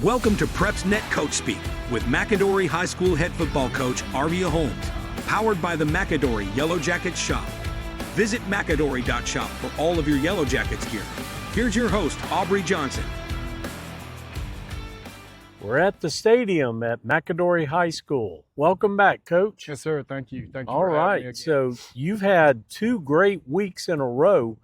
Welcome to PrepsNet Coach Speak with McAdory High School head football coach Aryvia Holmes, powered by the McAdory Yellow Jackets shop. Visit mcadory.shop for all of your Yellow Jackets gear. Here's your host, Aubrey Johnson. We're at the stadium at McAdory High School. Welcome back, Coach. Yes, sir. Thank you. Thank you. All for having me right. again. So you've had 2 great weeks in a row,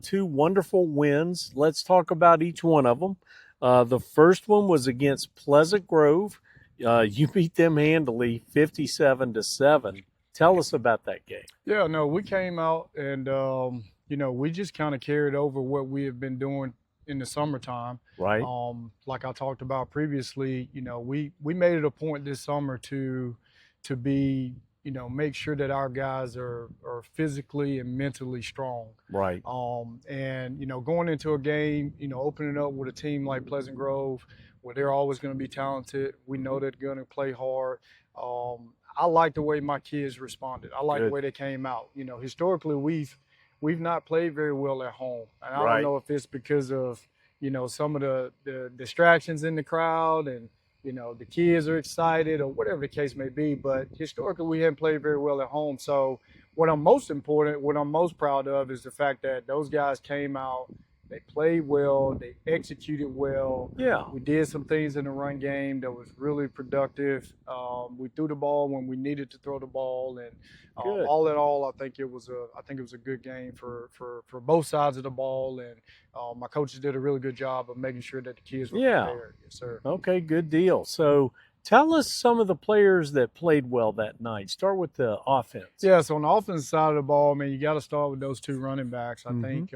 2 wonderful wins. Let's talk about each one of them. The first one was against Pleasant Grove. You beat them handily, 57-7. Tell us about that game. Yeah, no, we came out and, we just kind of carried over what we have been doing in the summertime. Right. Like I talked about previously, we made it a point this summer to be, make sure that our guys are physically and mentally strong. Right. And going into a game, opening up with a team like Pleasant Grove, where they're always going to be talented. We know they're going to play hard. I like the way my kids responded. I like the way they came out. Historically, we've not played very well at home. And I don't know if it's because of, some of the distractions in the crowd and, the kids are excited or whatever the case may be. But historically, we haven't played very well at home. So what I'm most proud of is the fact that those guys came out, they played well, they executed well. Yeah. We did some things in the run game that was really productive. We threw the ball when we needed to throw the ball, and all in all, I think it was a good game for both sides of the ball. And my coaches did a really good job of making sure that the kids were prepared. Yes, sir. Okay, good deal. So tell us some of the players that played well that night. Start with the offense. Yeah, so on the offense side of the ball, man, you got to start with those 2 running backs. I think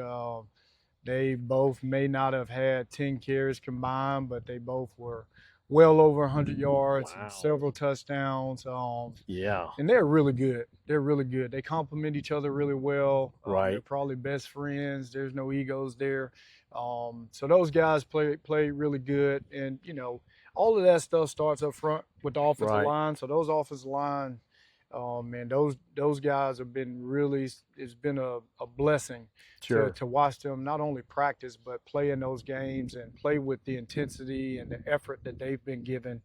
they both may not have had 10 carries combined, but they both were well over 100 yards and several touchdowns. And they're really good. They're really good. They complement each other really well. They're probably best friends. There's no egos there. So those guys play really good. And, all of that stuff starts up front with the offensive line. So those offensive line, man, those guys have been really, it's been a blessing to watch them not only practice but play in those games and play with the intensity and the effort that they've been given.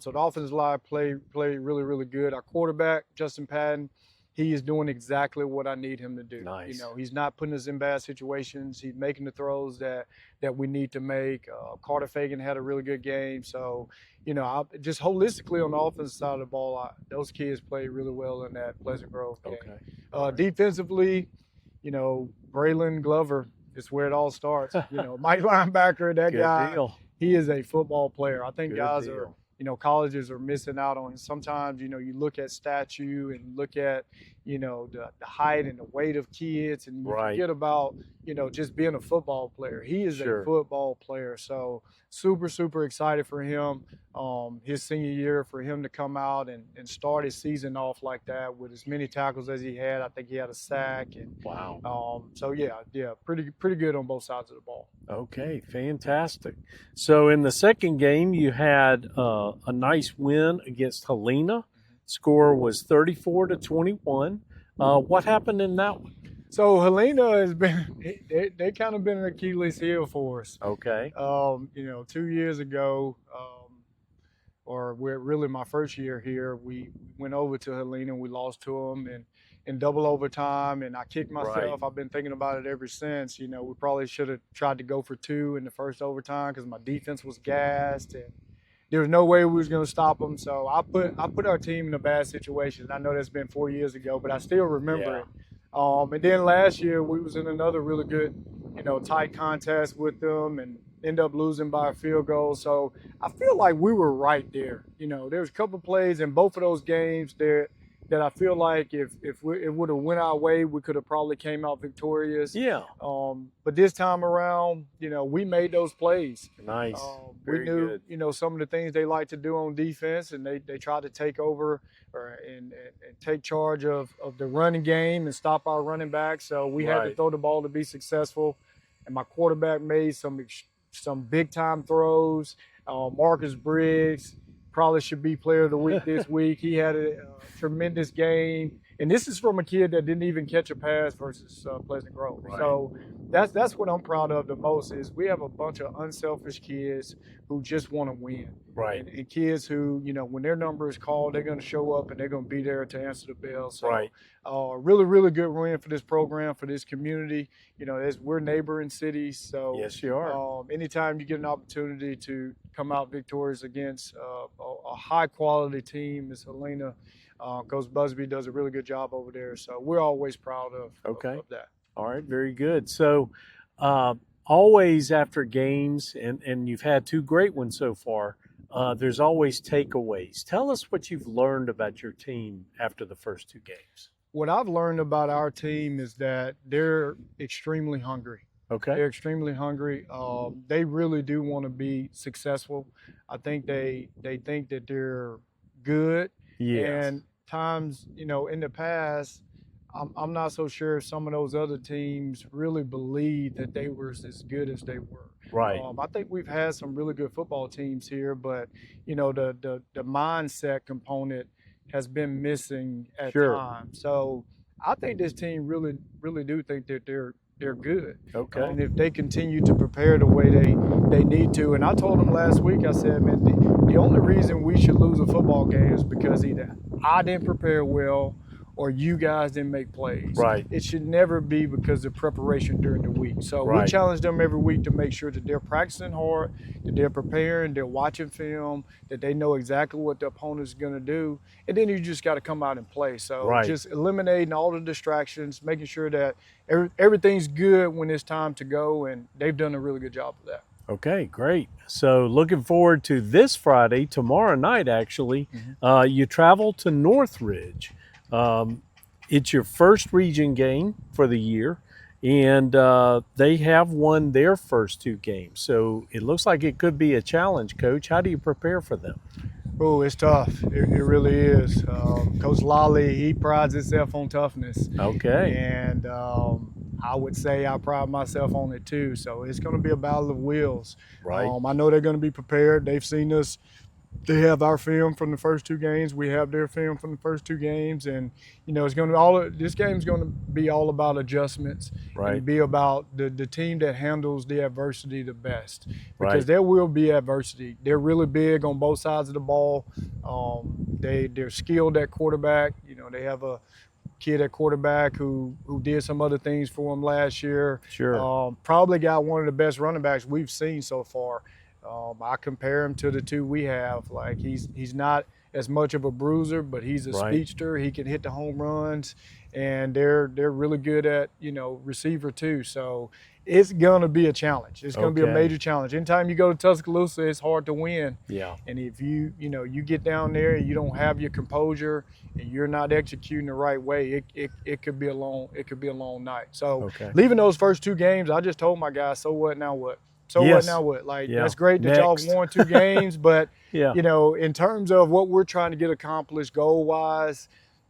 So the offensive line play really, really good. Our quarterback, Justin Patton, he is doing exactly what I need him to do. Nice. He's not putting us in bad situations. He's making the throws that we need to make. Carter Fagan had a really good game. So, just holistically on the offensive side of the ball, those kids played really well in that Pleasant Grove game. Defensively, Braylon Glover is where it all starts. Mike linebacker, that guy, he is a football player. I think guys are, colleges are missing out on. Sometimes, you look at statue and look at, the height and the weight of kids, and you forget about, just being a football player. He is a football player. So super, super excited for him. His senior year, for him to come out and start his season off like that with as many tackles as he had. I think he had a sack. And so pretty good on both sides of the ball. Okay, fantastic. So in the second game, you had a nice win against Helena. Score was 34-21. What happened in that one? So Helena has been, they kind of been an Achilles heel for us. Okay. 2 years ago, or really my first year here, we went over to Helena and we lost to them in double overtime, and I kicked myself. I've been thinking about it ever since. We probably should have tried to go for 2 in the first overtime because my defense was gassed and there was no way we was going to stop them. So I put our team in a bad situation. I know that's been 4 years ago, but I still remember it. And then last year we was in another really good, tight contest with them and end up losing by a field goal. So I feel like we were right there. There was a couple plays in both of those games there that I feel like if it would have went our way, we could have probably came out victorious. Yeah. But this time around, we made those plays. Nice. We knew, some of the things they like to do on defense, and they tried to take over and take charge of the running game and stop our running back. So we had to throw the ball to be successful. And my quarterback made some big time throws. Marcus Briggs probably should be player of the week this week. He had a tremendous game. and this is from a kid that didn't even catch a pass versus Pleasant Grove. Right. So that's what I'm proud of the most is we have a bunch of unselfish kids who just want to win. Right. And kids who, when their number is called, they're going to show up and they're going to be there to answer the bell. So, Right. Really, really good win for this program, for this community. We're neighboring cities. So, Yes, you are. Anytime you get an opportunity to come out victorious against a high-quality team, as Helena, Coach Busby does a really good job over there. So, we're always proud of that. All right, very good. So, always after games, and you've had 2 great ones so far, there's always takeaways. Tell us what you've learned about your team after the first 2 games. What I've learned about our team is that they're extremely hungry. Okay. They're extremely hungry. They really do want to be successful. I think they think that they're good. Yes. And times, in the past, I'm not so sure some of those other teams really believed that they were as good as they were. Right. I think we've had some really good football teams here, but the mindset component has been missing at times. So I think this team really, really do think that they're good. Okay. And if they continue to prepare the way they need to, and I told them last week, I said, man, the only reason we should lose a football game is because either I didn't prepare well or you guys didn't make plays. Right. It should never be because of preparation during the week. So Right. we challenge them every week to make sure that they're practicing hard, that they're preparing, they're watching film, that they know exactly what the opponent's going to do. And then you just got to come out and play. So Right. just eliminating all the distractions, making sure that everything's good when it's time to go. And they've done a really good job of that. Okay, great. So looking forward to this Friday, tomorrow night actually. You travel to Northridge. It's your first region game for the year, and they have won their first 2 games. So it looks like it could be a challenge, Coach. How do you prepare for them? Oh, it's tough. It really is. Coach Lolly, he prides himself on toughness. Okay. And I would say I pride myself on it too. So it's going to be a battle of wills. Right. I know they're going to be prepared. They've seen us. They have our film from the first 2 games. We have their film from the first 2 games, and it's going to be this game's going to be all about adjustments. Right. And be about the team that handles the adversity the best, because Right. there will be adversity. They're really big on both sides of the ball. They're skilled at quarterback. They have a kid at quarterback who did some other things for them last year. Sure. Probably got one of the best running backs we've seen so far. I compare him to the 2 we have. Like he's not as much of a bruiser, but he's a Right. speedster. He can hit the home runs, and they're really good at receiver too. So it's gonna be a challenge. It's gonna be a Okay. major challenge. Anytime you go to Tuscaloosa, it's hard to win. Yeah. And if you get down there and you don't have your composure and you're not executing the right way, it could be a long night. So Okay. leaving those first 2 games, I just told my guys, so what now what? So Yes. what now what? Like, Yeah. that's great that Next. y'all won 2 games, but Yeah. in terms of what we're trying to get accomplished goal-wise,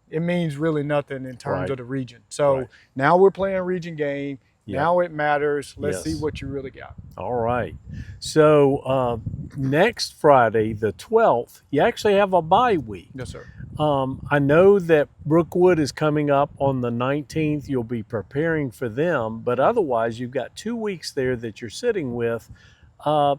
it means really nothing in terms Right. of the region. So Right. now we're playing region game. Yeah. Now it matters. Let's Yes. see what you really got. All right. So next Friday, the 12th, you actually have a bye week. Yes, sir. I know that Brookwood is coming up on the 19th. You'll be preparing for them, but otherwise you've got 2 weeks there that you're sitting with. What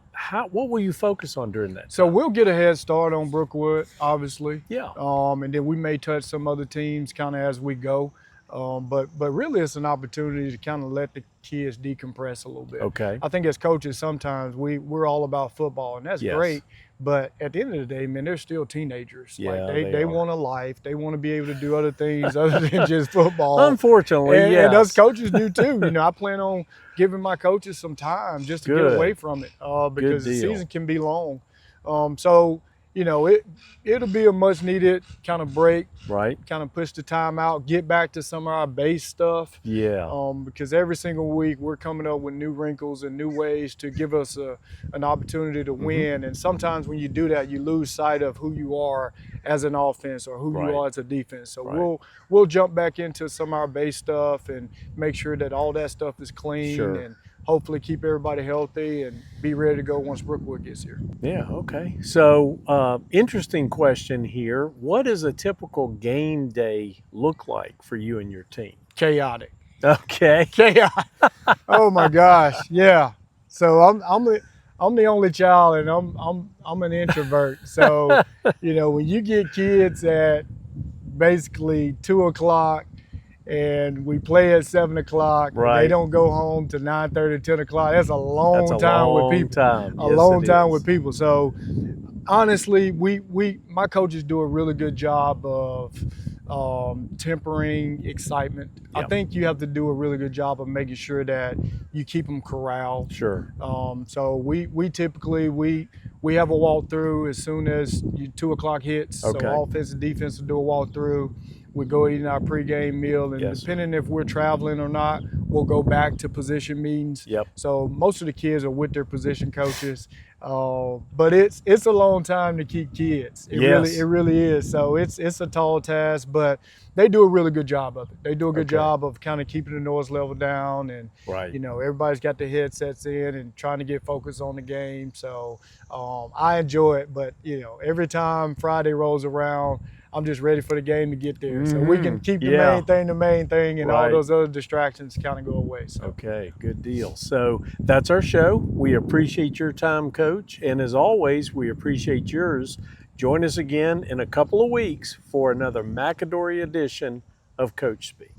will you focus on during that? So we'll get a head start on Brookwood, obviously. Yeah. And then we may touch some other teams kind of as we go. But really it's an opportunity to kind of let the kids decompress a little bit. Okay. I think as coaches sometimes we're all about football, and that's Yes. great. But at the end of the day, man, they're still teenagers. Yeah, Like they they are. want a life. They want to be able to do other things other than just football. Unfortunately, and, yes. and us coaches do too. I plan on giving my coaches some time just to Good. get away from it because the deal. season can be long. It'll be a much needed kind of break, Right. kind of push the time out, get back to some of our base stuff. Yeah. Because every single week we're coming up with new wrinkles and new ways to give us an opportunity to win. And sometimes when you do that, you lose sight of who you are as an offense or who Right. you are as a defense. So Right. we'll jump back into some of our base stuff and make sure that all that stuff is clean Sure. and hopefully keep everybody healthy and be ready to go once Brookwood gets here. Yeah, okay. So, interesting question here. What does a typical game day look like for you and your team? Chaotic. Okay. Chaotic. Oh my gosh, yeah. So I'm the only child, and I'm an introvert. So, when you get kids at basically 2 o'clock and we play at 7 o'clock, and Right. they don't go home to 9:30, 10 o'clock. That's a long That's a time long with people. time. A Yes, long it time is. with people. So honestly, my coaches do a really good job of tempering excitement. I Yep. think you have to do a really good job of making sure that you keep them corralled. Sure. So we typically we have a walkthrough as soon as 2 o'clock hits. Okay. So offense and defense will do a walkthrough. We go eat our pregame meal, and Yes. depending if we're traveling or not, we'll go back to position meetings. Yep. So most of the kids are with their position coaches, but it's a long time to keep kids. Yes. It really is. So it's a tall task, but they do a really good job of it. They do a good Okay. job of kind of keeping the noise level down, and Right. everybody's got their headsets in and trying to get focused on the game. So I enjoy it, but every time Friday rolls around, I'm just ready for the game to get there, so we can keep the main thing, and all Right. those other distractions kind of go away. So. Okay, good deal. So that's our show. We appreciate your time, Coach. And as always, we appreciate yours. Join us again in a couple of weeks for another McAdory edition of Coach Speak.